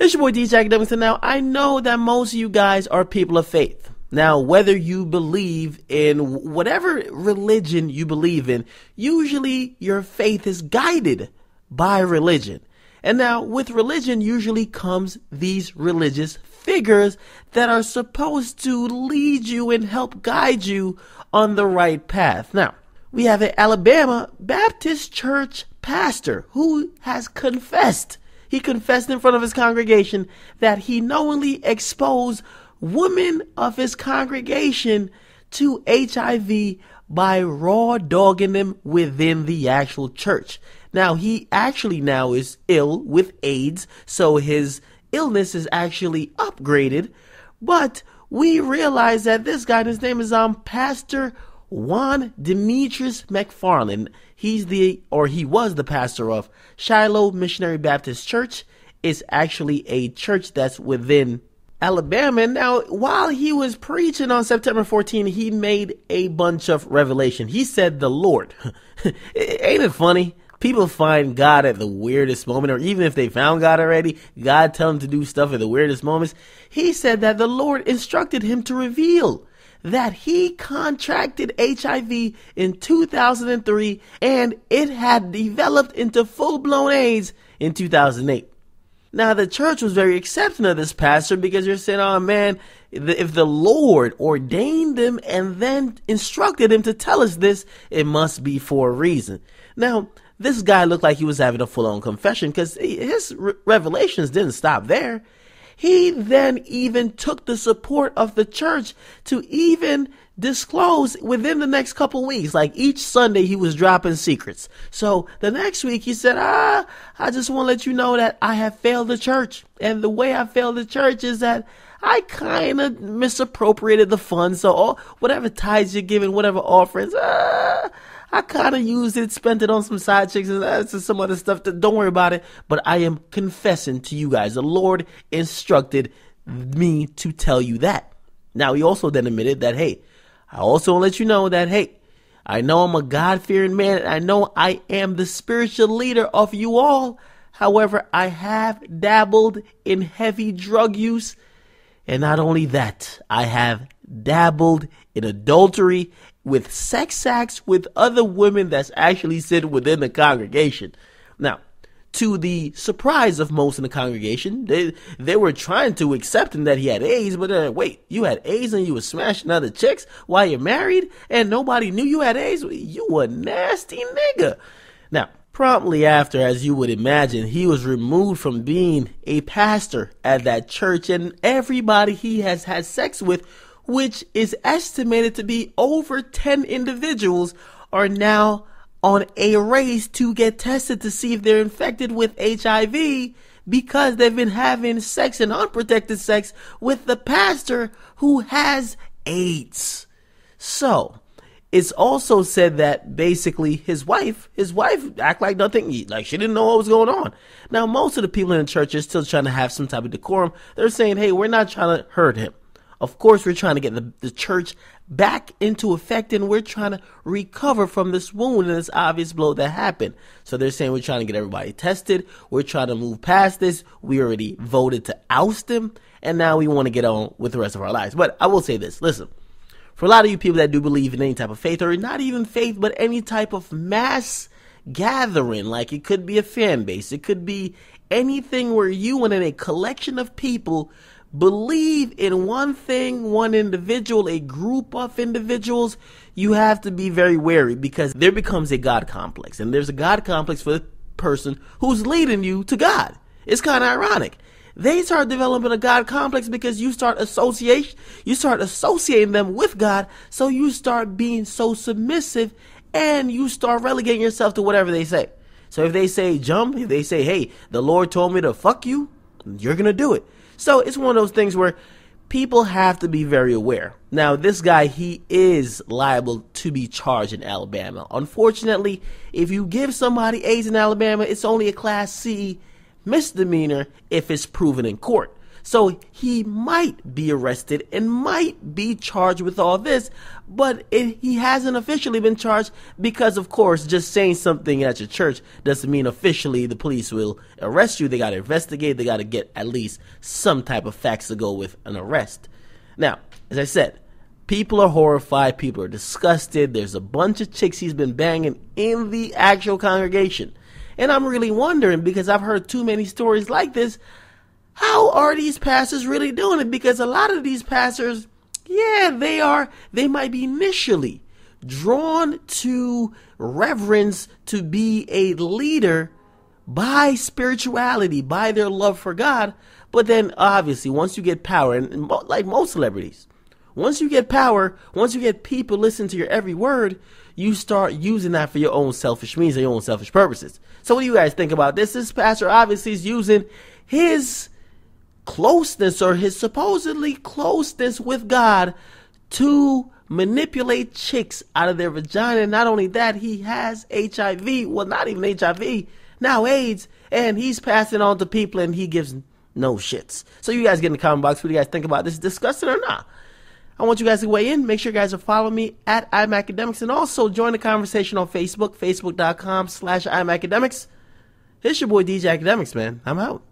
It's your boy DJ Akademiks, and now I know that most of you guys are people of faith. Now, whether you believe in whatever religion you believe in, usually your faith is guided by religion. And now with religion usually comes these religious figures that are supposed to lead you and help guide you on the right path. Now, we have an Alabama Baptist church pastor who has confessed. He confessed in front of his congregation that he knowingly exposed women of his congregation to HIV by raw dogging them within the actual church. Now, he actually now is ill with AIDS, so his illness is actually upgraded. But we realize that this guy, his name is Pastor Juan McFarland. He was the pastor of Shiloh Missionary Baptist Church. It's actually a church that's within Alabama. Now, while he was preaching on September 14, he made a bunch of revelation. He said the Lord. Ain't it funny? People find God at the weirdest moment, or even if they found God already, God tell them to do stuff at the weirdest moments. He said that the Lord instructed him to reveal that he contracted HIV in 2003 and it had developed into full-blown AIDS in 2008. Now, the church was very accepting of this pastor because they're saying, oh man, if the Lord ordained him and then instructed him to tell us this, it must be for a reason. Now, this guy looked like he was having a full-on confession because his revelations didn't stop there. He then even took the support of the church to even disclose within the next couple weeks. Like each Sunday he was dropping secrets. So the next week he said, I just want to let you know that I have failed the church. And the way I failed the church is that I kind of misappropriated the funds. So whatever tithes you're giving, whatever offerings, I kind of used it, spent it on some side chicks and some other stuff. Don't worry about it. But I am confessing to you guys. The Lord instructed me to tell you that. Now, he also then admitted that, hey, I also want to let you know that, hey, I know I'm a God-fearing man. And I know I am the spiritual leader of you all. However, I have dabbled in heavy drug use. And not only that, I have dabbled in adultery with sex acts with other women that's actually sitting within the congregation. Now, to the surprise of most in the congregation, they were trying to accept him that he had AIDS, but wait, you had AIDS and you were smashing other chicks while you're married and nobody knew you had AIDS? You a nasty nigga. Now, promptly after, as you would imagine, he was removed from being a pastor at that church, and everybody he has had sex with, which is estimated to be over 10 individuals, are now on a race to get tested to see if they're infected with HIV because they've been having sex and unprotected sex with the pastor who has AIDS. So, it's also said that basically his wife act like nothing, like she didn't know what was going on. Now, most of the people in the church are still trying to have some type of decorum. They're saying, hey, we're not trying to hurt him. Of course, we're trying to get the church back into effect, and we're trying to recover from this wound and this obvious blow that happened. So they're saying we're trying to get everybody tested. We're trying to move past this. We already voted to oust him, and now we want to get on with the rest of our lives. But I will say this. Listen, for a lot of you people that do believe in any type of faith, or not even faith, but any type of mass gathering, like it could be a fan base, it could be anything where you and a collection of people believe in one thing, one individual, a group of individuals, you have to be very wary because there becomes a God complex. And there's a God complex for the person who's leading you to God. It's kind of ironic. They start developing a God complex because you start associating them with God. So you start being so submissive and you start relegating yourself to whatever they say. So if they say jump, if they say, hey, the Lord told me to fuck you, you're going to do it. So it's one of those things where people have to be very aware. Now, this guy, he is liable to be charged in Alabama. Unfortunately, if you give somebody AIDS in Alabama, it's only a Class C misdemeanor if it's proven in court. So he might be arrested and might be charged with all this, but he hasn't officially been charged because, of course, just saying something at your church doesn't mean officially the police will arrest you. They got to investigate. They got to get at least some type of facts to go with an arrest. Now, as I said, people are horrified. People are disgusted. There's a bunch of chicks he's been banging in the actual congregation. And I'm really wondering, because I've heard too many stories like this, how are these pastors really doing it? Because a lot of these pastors, yeah, they might be initially drawn to reverence, to be a leader by spirituality, by their love for God. But then obviously once you get power, and like most celebrities, once you get power, once you get people listening to your every word, you start using that for your own selfish means or your own selfish purposes. So what do you guys think about this? This pastor obviously is using his closeness or his supposedly closeness with God to manipulate chicks out of their vagina. And not only that, he has HIV. Well, not even HIV, now AIDS. And he's passing on to people and he gives no shits. So you guys get in the comment box. What do you guys think about this? Disgusting or not? I want you guys to weigh in. Make sure you guys are following me at Akademiks, and also join the conversation on Facebook, facebook.com/Akademiks. It's your boy DJ Akademiks, man. I'm out.